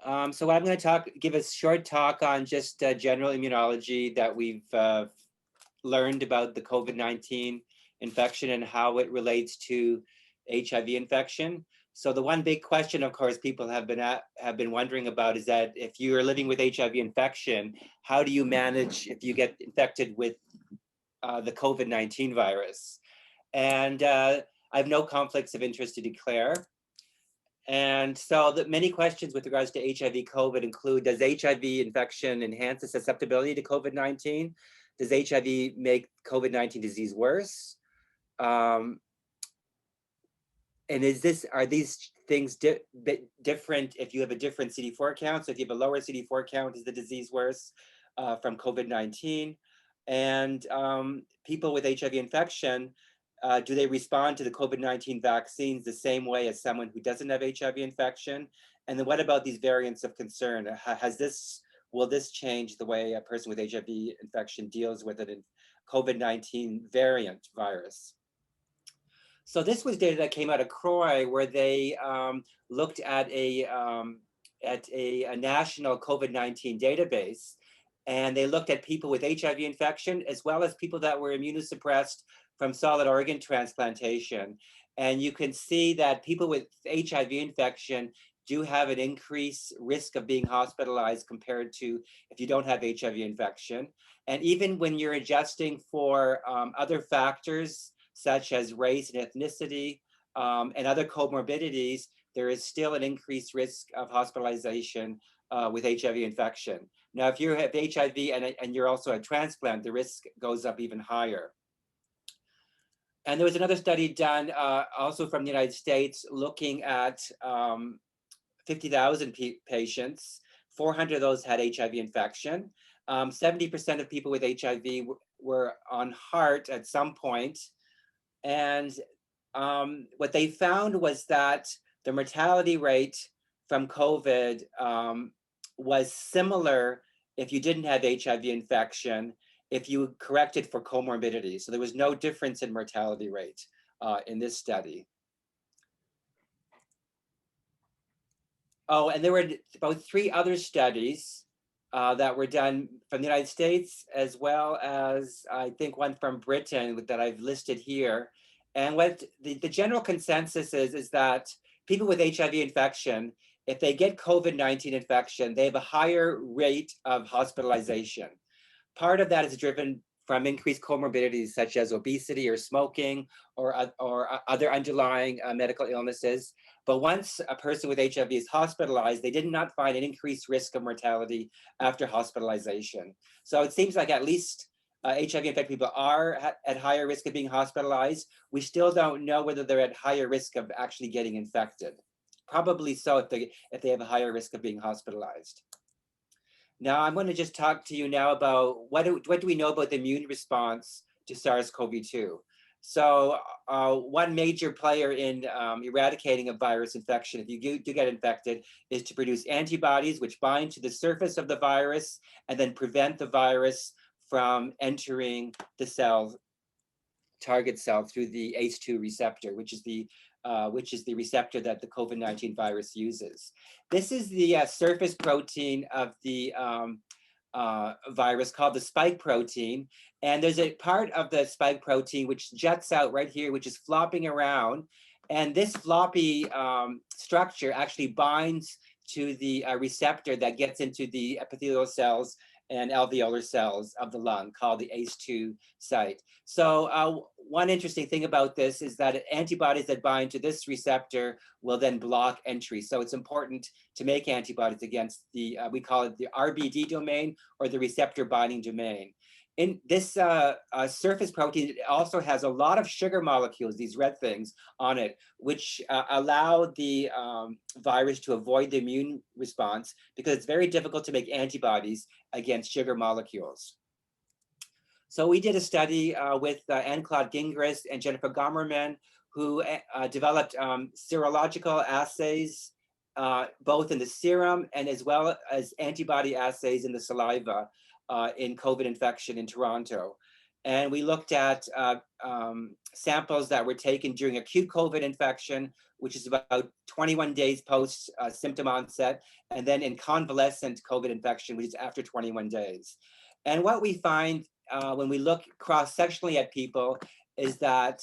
So I'm going to give a short talk on just general immunology that we've learned about the COVID-19 infection and how it relates to HIV infection. So the one big question, of course, people have been wondering about is that if you are living with HIV infection, how do you manage if you get infected with the COVID-19 virus? And I have no conflicts of interest to declare. And so the many questions with regards to HIV COVID include, does HIV infection enhance the susceptibility to COVID-19? Does HIV make COVID-19 disease worse? And are these things different if you have a different CD4 count? So if you have a lower CD4 count, is the disease worse from COVID-19? And people with HIV infection, do they respond to the COVID-19 vaccines the same way as someone who doesn't have HIV infection? And then what about these variants of concern? Will this change the way a person with HIV infection deals with a COVID-19 variant virus? So this was data that came out of CROI, where they looked at a national COVID-19 database, and they looked at people with HIV infection as well as people that were immunosuppressed from solid organ transplantation. And you can see that people with HIV infection do have an increased risk of being hospitalized compared to if you don't have HIV infection. And even when you're adjusting for other factors, such as race and ethnicity and other comorbidities, there is still an increased risk of hospitalization with HIV infection. Now, if you have HIV and you're also a transplant, the risk goes up even higher. And there was another study done also from the United States looking at 50,000 patients. 400 of those had HIV infection. 70% of people with HIV were on HAART at some point. And what they found was that the mortality rate from COVID was similar if you didn't have HIV infection, if you corrected for comorbidities. So there was no difference in mortality rate in this study. Oh, and there were about 3 other studies that were done from the United States, as well as I think one from Britain that I've listed here. And what the general consensus is that people with HIV infection, if they get COVID-19 infection, they have a higher rate of hospitalization. Part of that is driven from increased comorbidities such as obesity or smoking or other underlying medical illnesses. But once a person with HIV is hospitalized, they did not find an increased risk of mortality after hospitalization. So it seems like at least HIV infected people are at higher risk of being hospitalized. We still don't know whether they're at higher risk of actually getting infected. Probably so if they have a higher risk of being hospitalized. Now I'm going to just talk to you now about what do we know about the immune response to SARS-CoV-2. So one major player in eradicating a virus infection, if you do get infected, is to produce antibodies which bind to the surface of the virus and then prevent the virus from entering the target cell through the ACE2 receptor, which is the receptor that the COVID-19 virus uses. This is the surface protein of the virus called the spike protein. And there's a part of the spike protein which juts out right here, which is flopping around. And this floppy structure actually binds to the receptor that gets into the epithelial cells and alveolar cells of the lung, called the ACE2 site. So one interesting thing about this is that antibodies that bind to this receptor will then block entry. So it's important to make antibodies against the, we call it the RBD domain, or the receptor binding domain. In this surface protein, it also has a lot of sugar molecules, these red things on it, which allow the virus to avoid the immune response, because it's very difficult to make antibodies against sugar molecules. So we did a study with Anne-Claude Gingras and Jennifer Gomerman, who developed serological assays, both in the serum and as well as antibody assays in the saliva in COVID infection in Toronto. And we looked at samples that were taken during acute COVID infection, which is about 21 days post symptom onset, and then in convalescent COVID infection, which is after 21 days. And what we find when we look cross-sectionally at people is that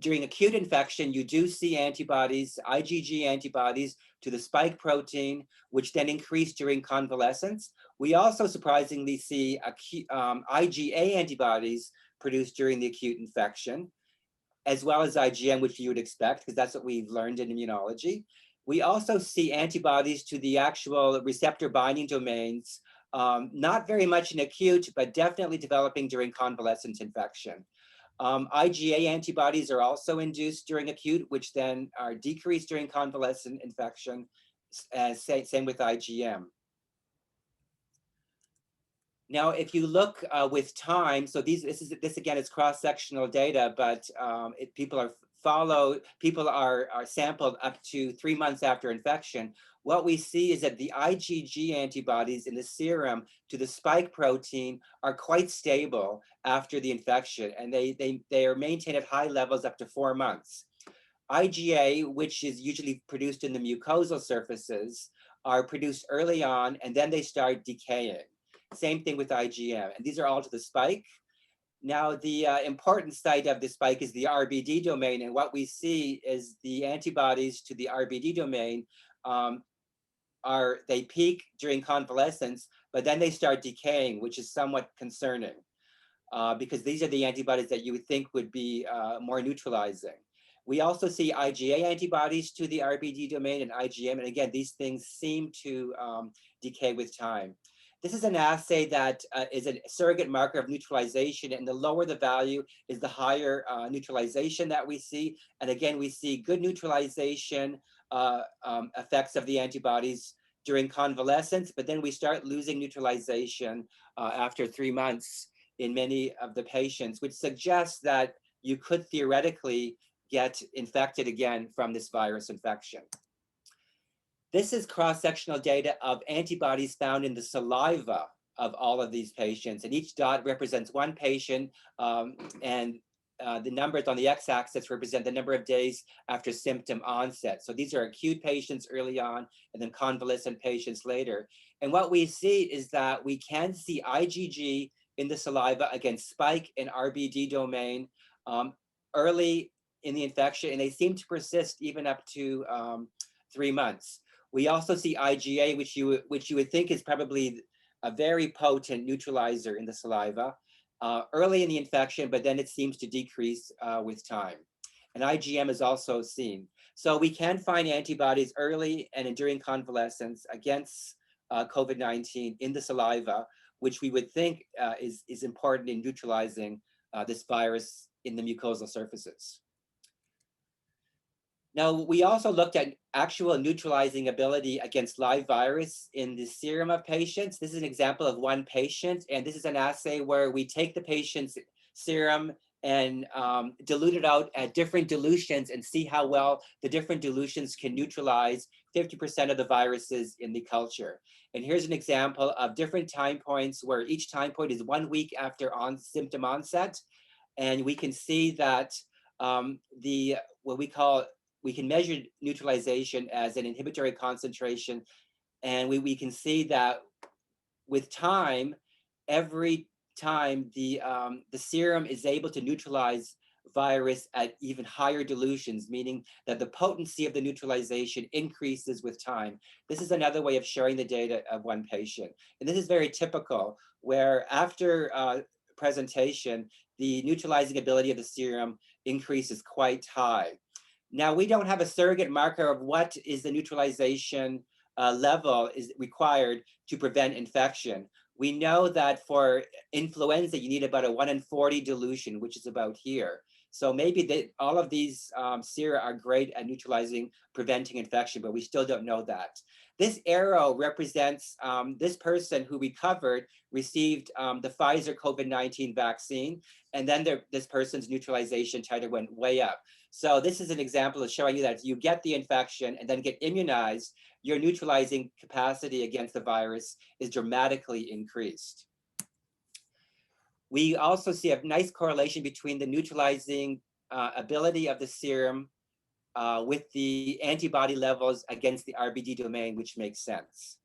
during acute infection, you do see antibodies, IgG antibodies to the spike protein, which then increase during convalescence. We also surprisingly see IgA antibodies produced during the acute infection, as well as IgM, which you would expect, because that's what we've learned in immunology. We also see antibodies to the actual receptor binding domains, not very much in acute, but definitely developing during convalescent infection. IgA antibodies are also induced during acute, which then are decreased during convalescent infection, same with IgM. Now, if you look with time, so this again is cross-sectional data, but people are sampled up to 3 months after infection. What we see is that the IgG antibodies in the serum to the spike protein are quite stable after the infection, and they are maintained at high levels up to 4 months. IgA, which is usually produced in the mucosal surfaces, are produced early on, and then they start decaying. Same thing with IgM, and these are all to the spike. Now, the important site of the spike is the RBD domain, and what we see is the antibodies to the RBD domain they peak during convalescence, but then they start decaying, which is somewhat concerning because these are the antibodies that you would think would be more neutralizing. We also see IgA antibodies to the RBD domain and IgM, and again, these things seem to decay with time. This is an assay that is a surrogate marker of neutralization, and the lower the value is the higher neutralization that we see. And again, we see good neutralization effects of the antibodies during convalescence, but then we start losing neutralization after 3 months in many of the patients, which suggests that you could theoretically get infected again from this virus infection. This is cross-sectional data of antibodies found in the saliva of all of these patients, and each dot represents one patient, and the numbers on the x-axis represent the number of days after symptom onset. So these are acute patients early on, and then convalescent patients later. And what we see is that we can see IgG in the saliva against spike and RBD domain early in the infection, and they seem to persist even up to 3 months. We also see IgA, which you would think is probably a very potent neutralizer in the saliva early in the infection, but then it seems to decrease with time. And IgM is also seen. So we can find antibodies early and during convalescence against COVID-19 in the saliva, which we would think is important in neutralizing this virus in the mucosal surfaces. Now, we also looked at actual neutralizing ability against live virus in the serum of patients. This is an example of one patient, and this is an assay where we take the patient's serum and dilute it out at different dilutions and see how well the different dilutions can neutralize 50% of the viruses in the culture. And here's an example of different time points where each time point is 1 week after symptom onset. And we can see that we can measure neutralization as an inhibitory concentration. And we can see that with time, every time the serum is able to neutralize virus at even higher dilutions, meaning that the potency of the neutralization increases with time. This is another way of showing the data of one patient. And this is very typical, where after presentation, the neutralizing ability of the serum increases quite high. Now, we don't have a surrogate marker of what is the neutralization level is required to prevent infection. We know that for influenza, you need about a 1 in 40 dilution, which is about here. So maybe all of these sera are great at neutralizing, preventing infection, but we still don't know that. This arrow represents this person who recovered, received the Pfizer COVID-19 vaccine, and then this person's neutralization titer went way up. So this is an example of showing you that if you get the infection and then get immunized, your neutralizing capacity against the virus is dramatically increased. We also see a nice correlation between the neutralizing ability of the serum with the antibody levels against the RBD domain, which makes sense.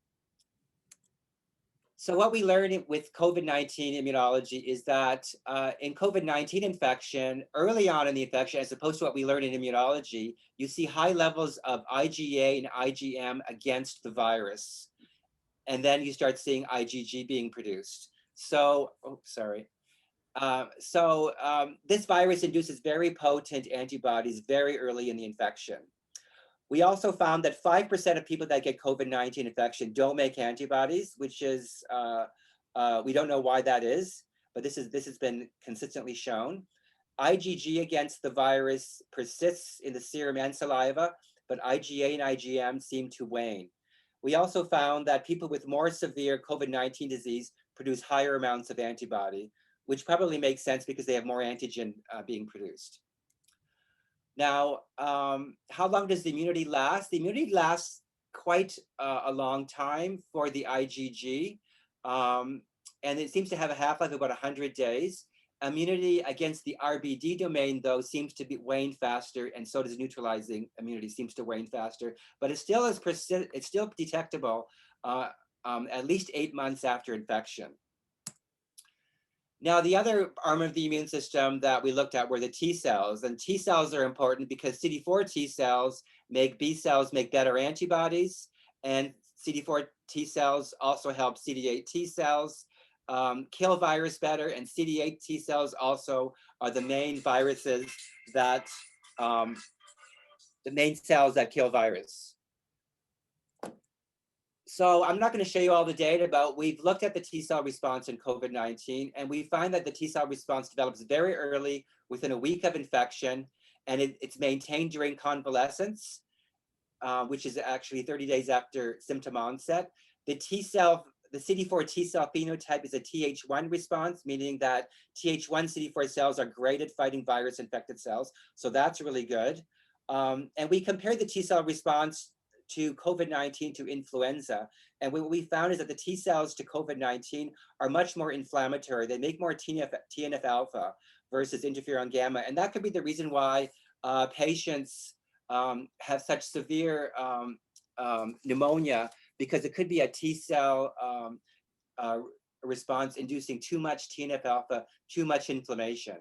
So what we learned with COVID-19 immunology is that in COVID-19 infection, early on in the infection, as opposed to what we learned in immunology, you see high levels of IgA and IgM against the virus. And then you start seeing IgG being produced. So, this virus induces very potent antibodies very early in the infection. We also found that 5% of people that get COVID-19 infection don't make antibodies, which is, we don't know why that is, but this has been consistently shown. IgG against the virus persists in the serum and saliva, but IgA and IgM seem to wane. We also found that people with more severe COVID-19 disease produce higher amounts of antibody, which probably makes sense because they have more antigen being produced. Now, how long does the immunity last? The immunity lasts quite a long time for the IgG, and it seems to have a half-life of about 100 days. Immunity against the RBD domain, though, seems to wane faster, and so does neutralizing immunity seems to wane faster, but it still is it's still detectable at least 8 months after infection. Now, the other arm of the immune system that we looked at were the T cells, and T cells are important because CD4 T cells make B cells make better antibodies, and CD4 T cells also help CD8 T cells kill virus better, and CD8 T cells also are the main viruses that, the main cells that kill virus. So I'm not going to show you all the data, but we've looked at the T cell response in COVID-19, and we find that the T cell response develops very early, within a week of infection, and it's maintained during convalescence, which is actually 30 days after symptom onset. The CD4 T cell phenotype is a Th1 response, meaning that Th1 CD4 cells are great at fighting virus-infected cells, so that's really good. And we compared the T cell response to COVID-19 to influenza. And what we found is that the T cells to COVID-19 are much more inflammatory. They make more TNF alpha versus interferon gamma. And that could be the reason why patients have such severe pneumonia, because it could be a T cell response inducing too much TNF alpha, too much inflammation.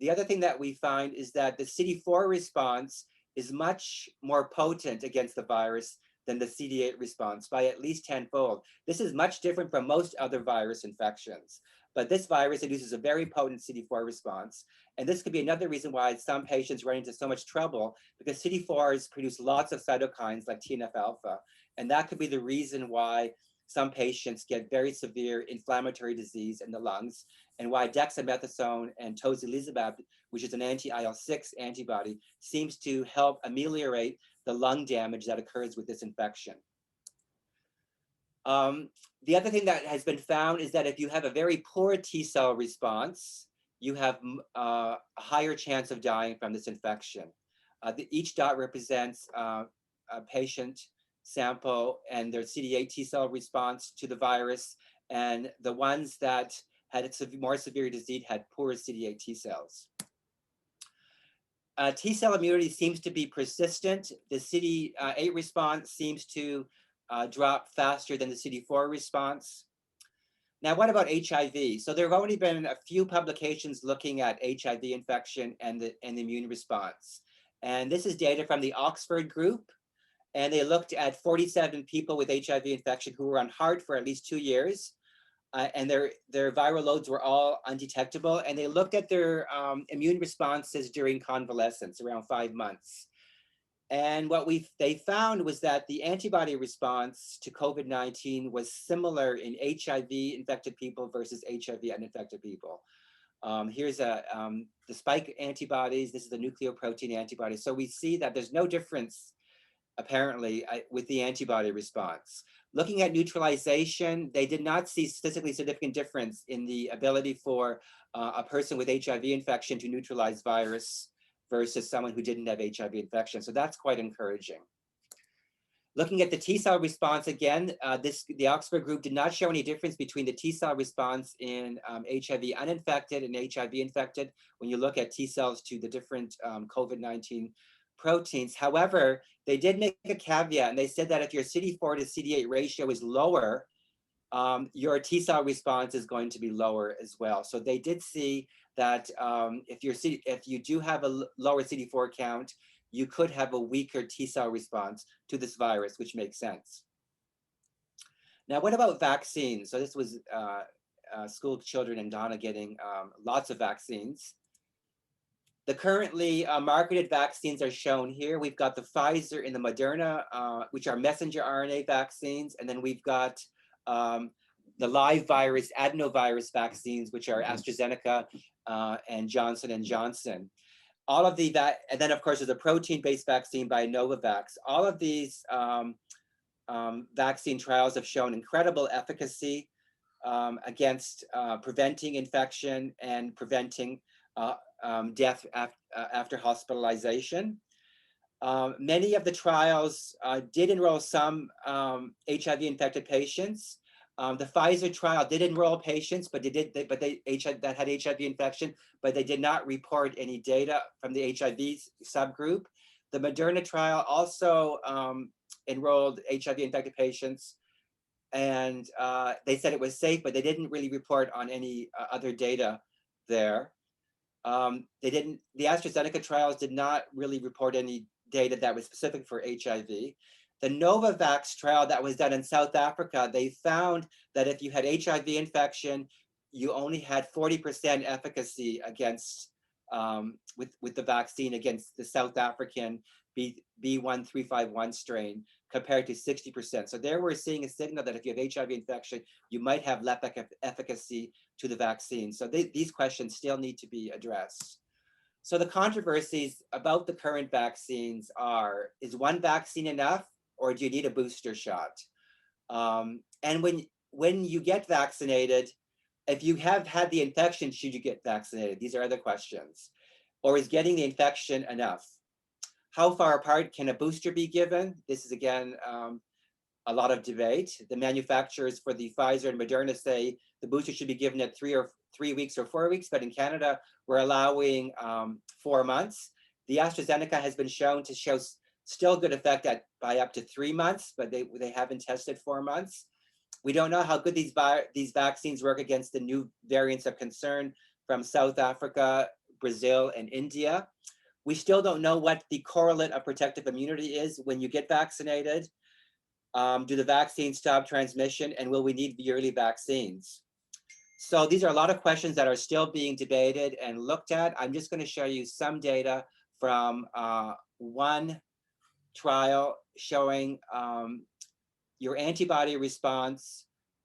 The other thing that we find is that the CD4 response is much more potent against the virus than the CD8 response by at least 10-fold. This is much different from most other virus infections, but this virus induces a very potent CD4 response. And this could be another reason why some patients run into so much trouble, because CD4s produce lots of cytokines like TNF alpha. And that could be the reason why some patients get very severe inflammatory disease in the lungs, and why dexamethasone and tocilizumab, which is an anti-IL-6 antibody, seems to help ameliorate the lung damage that occurs with this infection. The other thing that has been found is that if you have a very poor T cell response, you have a higher chance of dying from this infection. Each dot represents a patient sample and their CD8 T cell response to the virus, and the ones that had more severe disease had poorer CD8 T cells. T cell immunity seems to be persistent. The CD8 response seems to drop faster than the CD4 response. Now, what about HIV? So there have only been a few publications looking at HIV infection and the immune response. And this is data from the Oxford group. And they looked at 47 people with HIV infection who were on HAART for at least 2 years. And their viral loads were all undetectable. And they looked at their immune responses during convalescence, around 5 months. And what they found was that the antibody response to COVID-19 was similar in HIV-infected people versus HIV-uninfected people. Here's the spike antibodies. This is the nucleoprotein antibody. So we see that there's no difference, apparently, with the antibody response. Looking at neutralization, they did not see statistically significant difference in the ability for a person with HIV infection to neutralize virus versus someone who didn't have HIV infection. So that's quite encouraging. Looking at the T cell response again, the Oxford group did not show any difference between the T cell response in HIV uninfected and HIV infected when you look at T cells to the different COVID-19 proteins. However, they did make a caveat, and they said that if your CD4 to CD8 ratio is lower, your T cell response is going to be lower as well. So they did see that if you do have a lower CD4 count, you could have a weaker T cell response to this virus, which makes sense. Now, what about vaccines? So this was school children and Donna getting lots of vaccines. The currently marketed vaccines are shown here. We've got the Pfizer and the Moderna, which are messenger RNA vaccines. And then we've got the live virus adenovirus vaccines, which are AstraZeneca and Johnson & Johnson. All of and then of course there's a protein-based vaccine by Novavax. All of these vaccine trials have shown incredible efficacy against preventing infection and preventing death after hospitalization. Many of the trials did enroll some HIV infected patients. The Pfizer trial did enroll patients, but that had HIV infection, but they did not report any data from the HIV subgroup. The Moderna trial also enrolled HIV infected patients, and they said it was safe, but they didn't really report on any other data there. The AstraZeneca trials did not really report any data that was specific for HIV. The Novavax trial that was done in South Africa, they found that if you had HIV infection, you only had 40% efficacy against with the vaccine against the South African B1351 strain compared to 60%. So there we're seeing a signal that if you have HIV infection, you might have less efficacy to the vaccine. So these questions still need to be addressed. So the controversies about the current vaccines are, is one vaccine enough, or do you need a booster shot? And when you get vaccinated, if you have had the infection, should you get vaccinated? These are other questions. Or is getting the infection enough? How far apart can a booster be given? This is again, a lot of debate. The manufacturers for the Pfizer and Moderna say the booster should be given at 3 weeks or 4 weeks, but in Canada, we're allowing 4 months. The AstraZeneca has been shown to show still good effect by up to 3 months, but they haven't tested 4 months. We don't know how good these vaccines work against the new variants of concern from South Africa, Brazil, and India. We still don't know what the correlate of protective immunity is when you get vaccinated. Do the vaccines stop transmission, and will we need yearly vaccines? So these are a lot of questions that are still being debated and looked at. I'm just going to show you some data from one trial showing your antibody response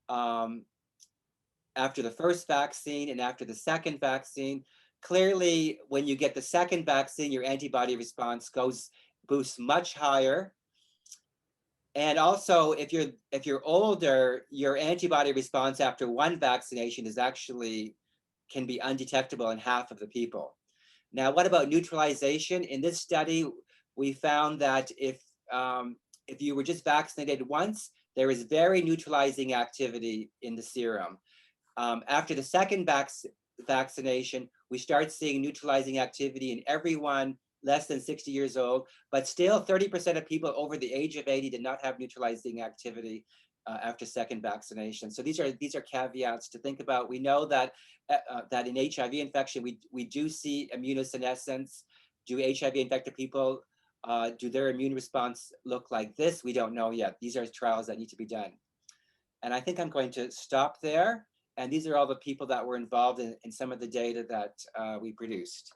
after the first vaccine and after the second vaccine. Clearly, when you get the second vaccine, your antibody response boosts much higher. And also, if you're older, your antibody response after one vaccination can be undetectable in half of the people. Now, what about neutralization? In this study, we found that if you were just vaccinated once, there is very neutralizing activity in the serum. After the second vaccination, we start seeing neutralizing activity in everyone less than 60 years old, but still 30% of people over the age of 80 did not have neutralizing activity after second vaccination. So these are caveats to think about. We know that that in HIV infection, we do see immunosenescence. Do HIV infected people, do their immune response look like this? We don't know yet. These are trials that need to be done. And I think I'm going to stop there. And these are all the people that were involved in some of the data that we produced.